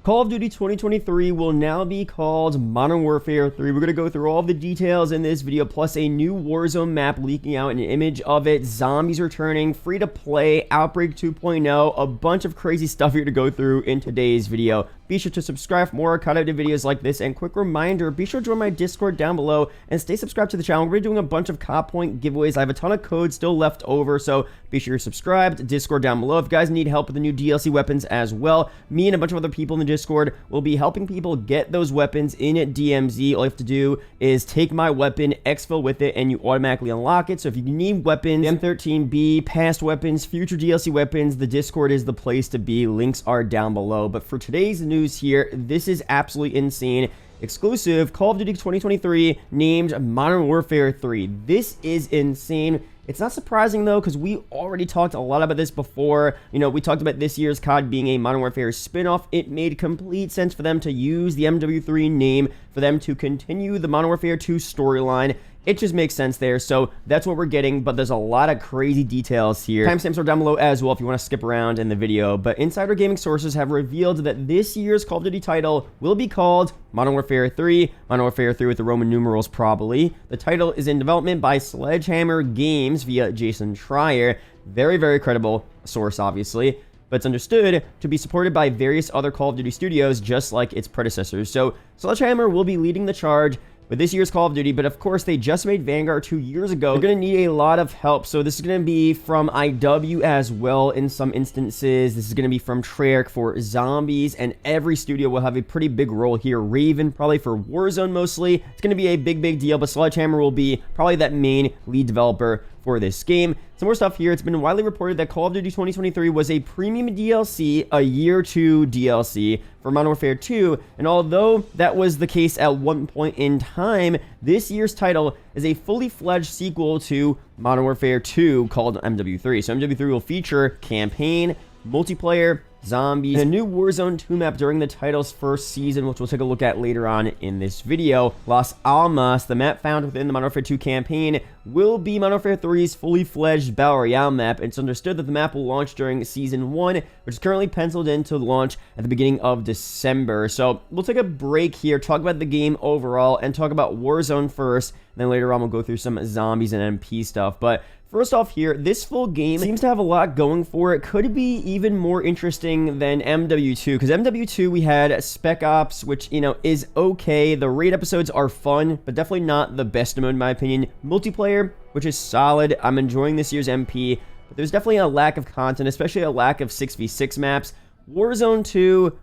Call of Duty 2023 will now be called Modern Warfare 3. We're going to go through all the details in this video, plus a new Warzone map leaking out, an image of it, zombies returning, free to play, Outbreak 2.0, a bunch of crazy stuff here to go through in today's video. Be sure to subscribe for more cut-out videos like this, and quick reminder, be sure to join my Discord down below and stay subscribed to the channel. We're doing a bunch of cop point giveaways. I have a ton of codes still left over, so be sure you're subscribed. Discord down below. If you guys need help with the new DLC weapons as well, me and a bunch of other people in the Discord will be helping people get those weapons in DMZ. All you have to do is take my weapon, exfil with it, and you automatically unlock it. So if you need weapons, M13B, past weapons, future DLC weapons, the Discord is the place to be. Links are down below. But for today's news here, this is absolutely insane. Exclusive Call of Duty 2023 named Modern Warfare 3. This is insane. It's not surprising though, because we already talked a lot about this before. You know, we talked about this year's COD being a Modern Warfare spin-off. It made complete sense for them to use the MW3 name, for them to continue the Modern Warfare 2 storyline. It just makes sense there, so that's what we're getting, but there's a lot of crazy details here. Timestamps are down below as well if you want to skip around in the video, but insider gaming sources have revealed that this year's Call of Duty title will be called Modern Warfare 3, Modern Warfare 3 with the Roman numerals probably. The title is in development by Sledgehammer Games via Jason Schreier. Very, very credible source, obviously, but it's understood to be supported by various other Call of Duty studios, just like its predecessors. So Sledgehammer will be leading the charge with this year's Call of Duty, but of course they just made Vanguard 2 years ago. They're going to need a lot of help, so this is going to be from IW as well in some instances. This is going to be from Treyarch for zombies, and every studio will have a pretty big role here. Raven probably for Warzone mostly. It's going to be a big deal, but Sledgehammer will be probably that main lead developer for this game. Some more stuff here. It's been widely reported that Call of Duty 2023 was a premium DLC, a year 2 DLC for Modern Warfare 2, and although that was the case at one point in time, this year's title is a fully fledged sequel to Modern Warfare 2 called MW3. So MW3 will feature campaign, multiplayer, zombies, and a new Warzone 2 map during the title's first season, which we'll take a look at later on in this video. Las Almas, the map found within the Modern Warfare 2 campaign, will be Modern Warfare 3's fully fledged Battle Royale map. It's understood that the map will launch during Season 1, which is currently penciled in to launch at the beginning of December. So we'll take a break here, talk about the game overall, and talk about Warzone first, and then later on we'll go through some zombies and MP stuff. But first off here, this full game seems to have a lot going for it. Could be even more interesting than MW2, because MW2 we had Spec Ops, which, you know, is okay. The raid episodes are fun, but definitely not the best mode in my opinion. Multiplayer, which is solid. I'm enjoying this year's MP, but there's definitely a lack of content, especially a lack of 6v6 maps. Warzone 2,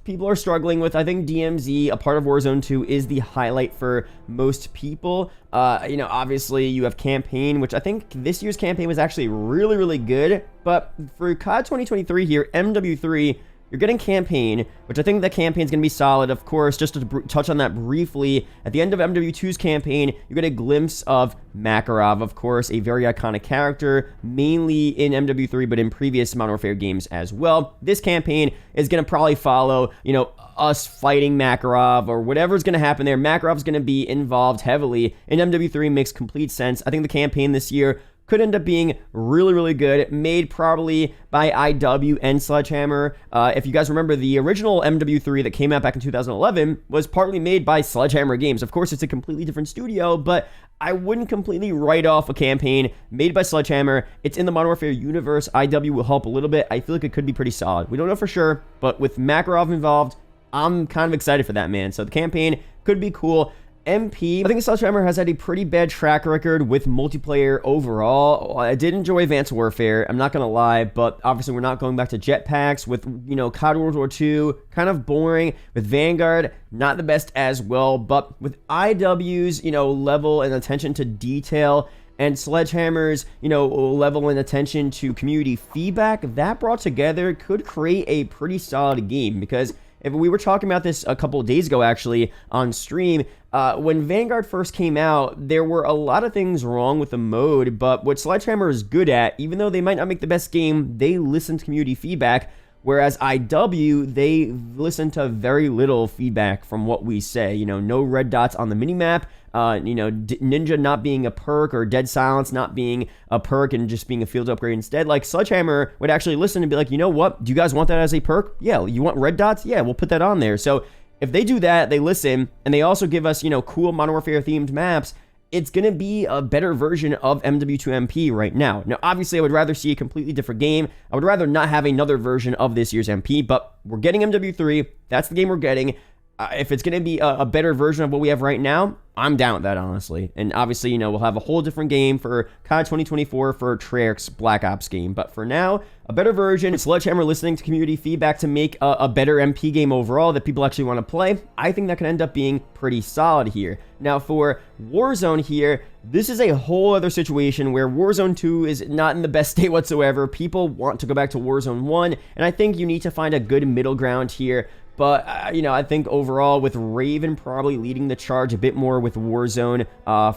people are struggling with. I think DMZ, a part of Warzone 2, is the highlight for most people. You know, obviously you have campaign, which I think this year's campaign was actually really good, but for COD 2023 here, MW3, you're getting campaign, which I think that campaign is going to be solid. Of course, just to touch on that briefly, at the end of MW2's campaign, you get a glimpse of Makarov, of course, a very iconic character, mainly in MW3, but in previous Modern Warfare games as well. This campaign is going to probably follow, you know, us fighting Makarov or whatever's going to happen there. Makarov's going to be involved heavily, and MW3 makes complete sense. I think the campaign this year could end up being really good, made probably by IW and Sledgehammer. If you guys remember, the original MW3 that came out back in 2011 was partly made by Sledgehammer Games. Of course, it's a completely different studio, but I wouldn't completely write off a campaign made by Sledgehammer. It's in the Modern Warfare universe. IW will help a little bit. I feel like it could be pretty solid. We don't know for sure, but with Makarov involved, I'm kind of excited for that, man. So the campaign could be cool. MP, I think Sledgehammer has had a pretty bad track record with multiplayer overall. I did enjoy Advanced Warfare, I'm not gonna lie, but obviously we're not going back to jetpacks. With, you know, COD World War II, kind of boring. With Vanguard, not the best as well, but with IW's, you know, level and attention to detail, and Sledgehammer's, you know, level and attention to community feedback, that brought together could create a pretty solid game. Because if we were talking about this a couple of days ago, actually, on stream, when Vanguard first came out, there were a lot of things wrong with the mode, but what Sledgehammer is good at, even though they might not make the best game, they listen to community feedback. Whereas IW, they listen to very little feedback from what we say. You know, no red dots on the minimap. You know, Ninja not being a perk, or Dead Silence not being a perk and just being a field upgrade instead. Like, Sledgehammer would actually listen and be like, you know what? Do you guys want that as a perk? Yeah. You want red dots? Yeah, we'll put that on there. So if they do that, they listen, and they also give us, you know, cool Modern Warfare themed maps, it's going to be a better version of MW2MP right now. Now, obviously, I would rather see a completely different game. I would rather not have another version of this year's MP, but we're getting MW3. That's the game we're getting. If it's going to be a better version of what we have right now, I'm down with that, honestly. And obviously, you know, we'll have a whole different game for COD 2024 for Treyarch's Black Ops game. But for now, a better version. Sledgehammer listening to community feedback to make a better MP game overall that people actually want to play. I think that could end up being pretty solid here. Now, for Warzone here, this is a whole other situation where Warzone 2 is not in the best state whatsoever. People want to go back to Warzone 1, and I think you need to find a good middle ground here. But, you know, I think overall with Raven probably leading the charge a bit more with Warzone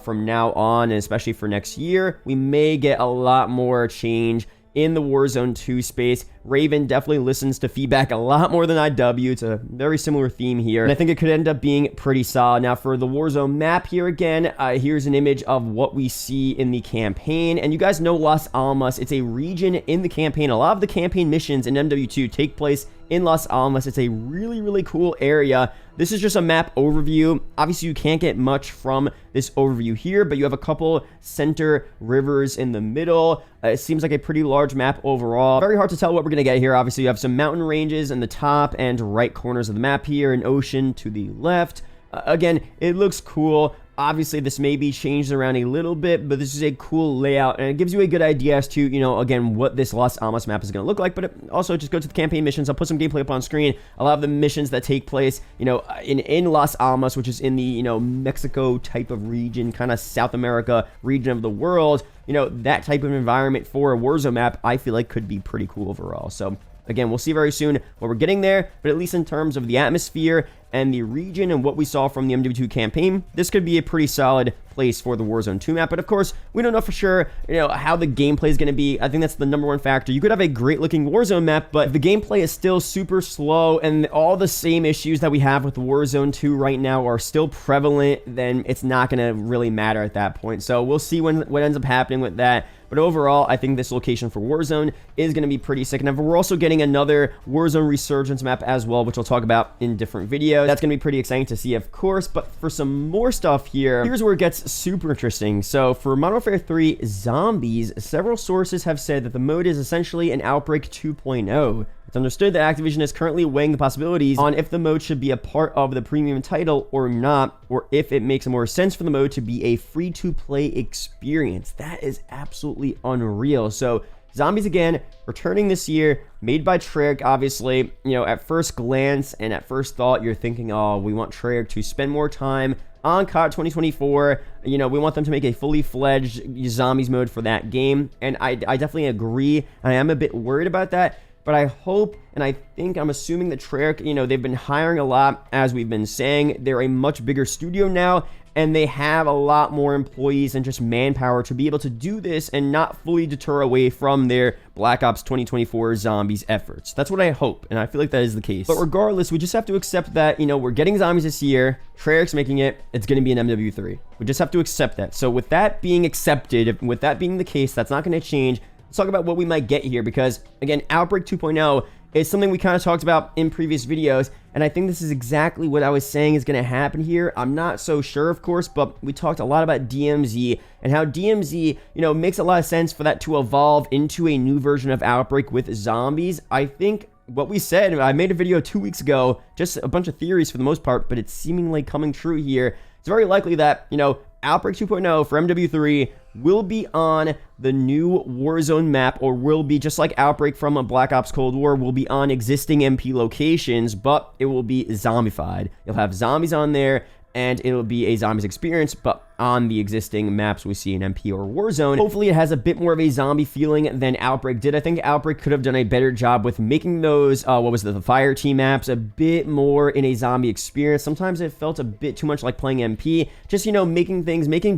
from now on, and especially for next year, we may get a lot more change in the Warzone 2 space. Raven definitely listens to feedback a lot more than IW. It's a very similar theme here, and I think it could end up being pretty solid. Now, for the Warzone map here again, here's an image of what we see in the campaign, and you guys know Las Almas. It's a region in the campaign. A lot of the campaign missions in MW2 take place in Las Almas. It's a really, really cool area. This is just a map overview. Obviously, you can't get much from this overview here, but you have a couple center rivers in the middle. It seems like a pretty large map overall. Very hard to tell what we're going to get here. Obviously, you have some mountain ranges in the top and right corners of the map here, an ocean to the left. Again, it looks cool. Obviously, this may be changed around a little bit, but this is a cool layout, and it gives you a good idea as to, you know, again, what this Las Almas map is going to look like. But also, just go to the campaign missions. I'll put some gameplay up on screen. A lot of the missions that take place, you know, in Las Almas, which is in the, you know, Mexico type of region, kind of South America region of the world, you know, that type of environment for a Warzone map, I feel like could be pretty cool overall. So, again, we'll see very soon what we're getting there, but at least in terms of the atmosphere and the region and what we saw from the MW2 campaign, this could be a pretty solid place for the Warzone 2 map. But of course, we don't know for sure, you know, how the gameplay is going to be. I think that's the number one factor. You could have a great looking Warzone map, but if the gameplay is still super slow and all the same issues that we have with Warzone 2 right now are still prevalent, then it's not going to really matter at that point. So we'll see what ends up happening with that. But overall, I think this location for Warzone is going to be pretty sick. And we're also getting another Warzone Resurgence map as well, which I'll talk about in different videos. That's going to be pretty exciting to see, of course. But for some more stuff here, here's where it gets super interesting. So for Modern Warfare 3 Zombies, several sources have said that the mode is essentially an Outbreak 2.0. It's understood that Activision is currently weighing the possibilities on if the mode should be a part of the premium title or not, or if it makes more sense for the mode to be a free-to-play experience. That is absolutely unreal. So Zombies, again, returning this year, made by Treyarch, obviously. You know, at first glance and at first thought, you're thinking, oh, we want Treyarch to spend more time on COD 2024. You know, we want them to make a fully fledged Zombies mode for that game. And I definitely agree. I am a bit worried about that. But I hope, and I think, I'm assuming that Treyarch, you know, they've been hiring a lot, as we've been saying. They're a much bigger studio now, and they have a lot more employees and just manpower to be able to do this and not fully deter away from their Black Ops 2024 Zombies efforts. That's what I hope, and I feel like that is the case. But regardless, we just have to accept that, you know, we're getting Zombies this year. Treyarch's making it. It's going to be an MW3. We just have to accept that. So with that being accepted, with that being the case, that's not going to change. Let's talk about what we might get here, because again, Outbreak 2.0 is something we kind of talked about in previous videos, and I think this is exactly what I was saying is going to happen here. I'm not so sure, of course, but we talked a lot about DMZ and how DMZ, you know, makes a lot of sense for that to evolve into a new version of Outbreak with Zombies. I think what we said, I made a video 2 weeks ago, just a bunch of theories for the most part, but it's seemingly coming true here. It's very likely that, you know, Outbreak 2.0 for MW3 will be on the new Warzone map, or will be just like Outbreak from a Black Ops Cold War, will be on existing MP locations, but it will be zombified. You'll have zombies on there, and it'll be a zombies experience, but on the existing maps we see in MP or Warzone. Hopefully it has a bit more of a zombie feeling than Outbreak did. I think Outbreak could have done a better job with making those, the fire team maps a bit more in a zombie experience. Sometimes it felt a bit too much like playing MP. Just, you know, making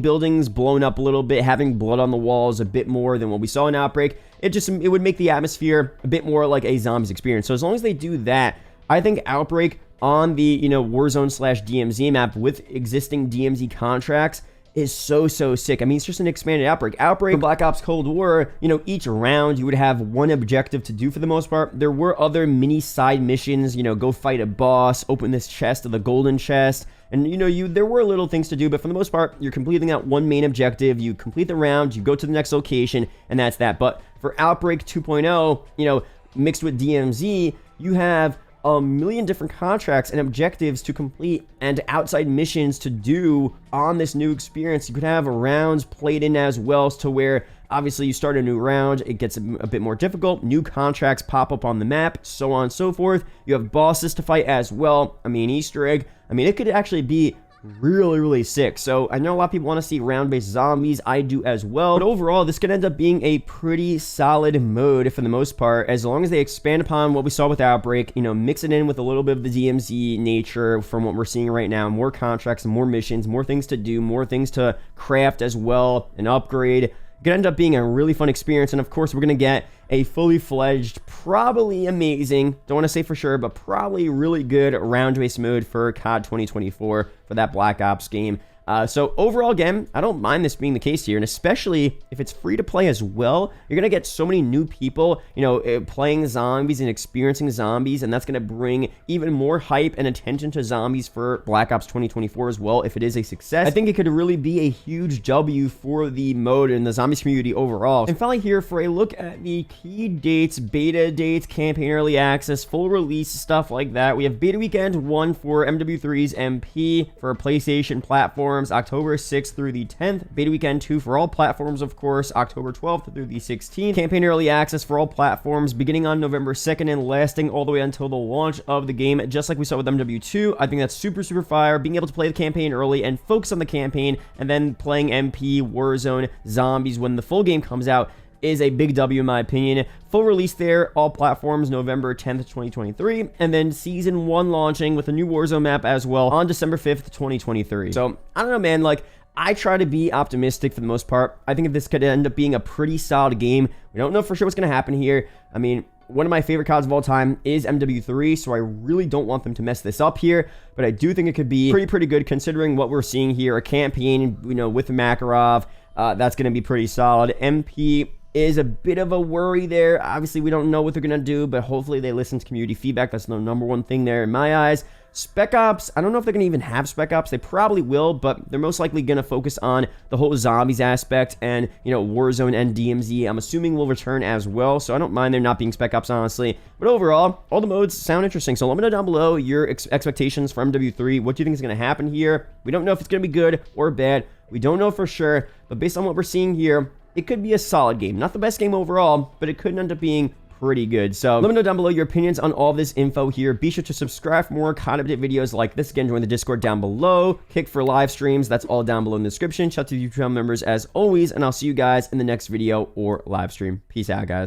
buildings blown up a little bit, having blood on the walls a bit more than what we saw in Outbreak. It would make the atmosphere a bit more like a zombies experience. So as long as they do that, I think Outbreak on the, you know, Warzone/DMZ map with existing DMZ contracts is so sick. I mean, it's just an expanded Outbreak. Outbreak, Black Ops Cold War, you know, each round you would have one objective to do for the most part. There were other mini side missions, you know, go fight a boss, open this chest of the golden chest, and, you know, there were little things to do, but for the most part, you're completing that one main objective, you complete the round, you go to the next location, and that's that. But for Outbreak 2.0, you know, mixed with DMZ, you have a million different contracts and objectives to complete and outside missions to do on this new experience. You could have rounds played in as well, to where obviously you start a new round, it gets a bit more difficult, new contracts pop up on the map, so on and so forth. You have bosses to fight as well. I mean, Easter egg. I mean, it could actually be really sick. So I know a lot of people want to see round-based zombies. I do as well. But overall, this could end up being a pretty solid mode for the most part, as long as they expand upon what we saw with Outbreak, you know, mix it in with a little bit of the DMZ nature from what we're seeing right now. More contracts, more missions, more things to do, more things to craft as well, and upgrade. It could end up being a really fun experience. And of course, we're going to get a fully fledged, probably amazing, don't want to say for sure, but probably really good round-based mode for COD 2024 for that Black Ops game. So overall, again, I don't mind this being the case here, and especially if it's free to play as well, you're going to get so many new people, you know, playing zombies and experiencing zombies, and that's going to bring even more hype and attention to zombies for Black Ops 2024 as well, if it is a success. I think it could really be a huge W for the mode and the zombies community overall. And finally here for a look at the key dates, beta dates, campaign early access, full release, stuff like that. We have beta weekend 1 for MW3's MP for PlayStation platform, October 6th through the 10th. Beta weekend 2 for all platforms, of course, October 12th through the 16th. Campaign early access for all platforms beginning on November 2nd and lasting all the way until the launch of the game, just like we saw with MW2. I think that's super fire. Being able to play the campaign early and focus on the campaign, and then playing MP, Warzone, Zombies when the full game comes out is a big W in my opinion. Full release there, all platforms, November 10th, 2023, and then Season 1 launching with a new Warzone map as well on December 5th, 2023. So, I don't know, man, like, I try to be optimistic for the most part. I think if this could end up being a pretty solid game, we don't know for sure what's going to happen here. I mean, one of my favorite CODs of all time is MW3, so I really don't want them to mess this up here, but I do think it could be pretty good considering what we're seeing here. A campaign, you know, with Makarov, that's going to be pretty solid. MP is a bit of a worry there. Obviously, we don't know what they're going to do, but hopefully they listen to community feedback. That's the number one thing there in my eyes. Spec Ops, I don't know if they're going to even have Spec Ops. They probably will, but they're most likely going to focus on the whole zombies aspect, and, you know, Warzone and DMZ, I'm assuming will return as well, so I don't mind there not being Spec Ops, honestly. But overall, all the modes sound interesting, so let me know down below your expectations for MW3. What do you think is going to happen here? We don't know if it's going to be good or bad. We don't know for sure, but based on what we're seeing here, it could be a solid game. Not the best game overall, but it could end up being pretty good. So let me know down below your opinions on all this info here. Be sure to subscribe for more COD update videos like this. Again, join the Discord down below. Kick for live streams. That's all down below in the description. Shout out to the YouTube channel members as always, and I'll see you guys in the next video or live stream. Peace out, guys.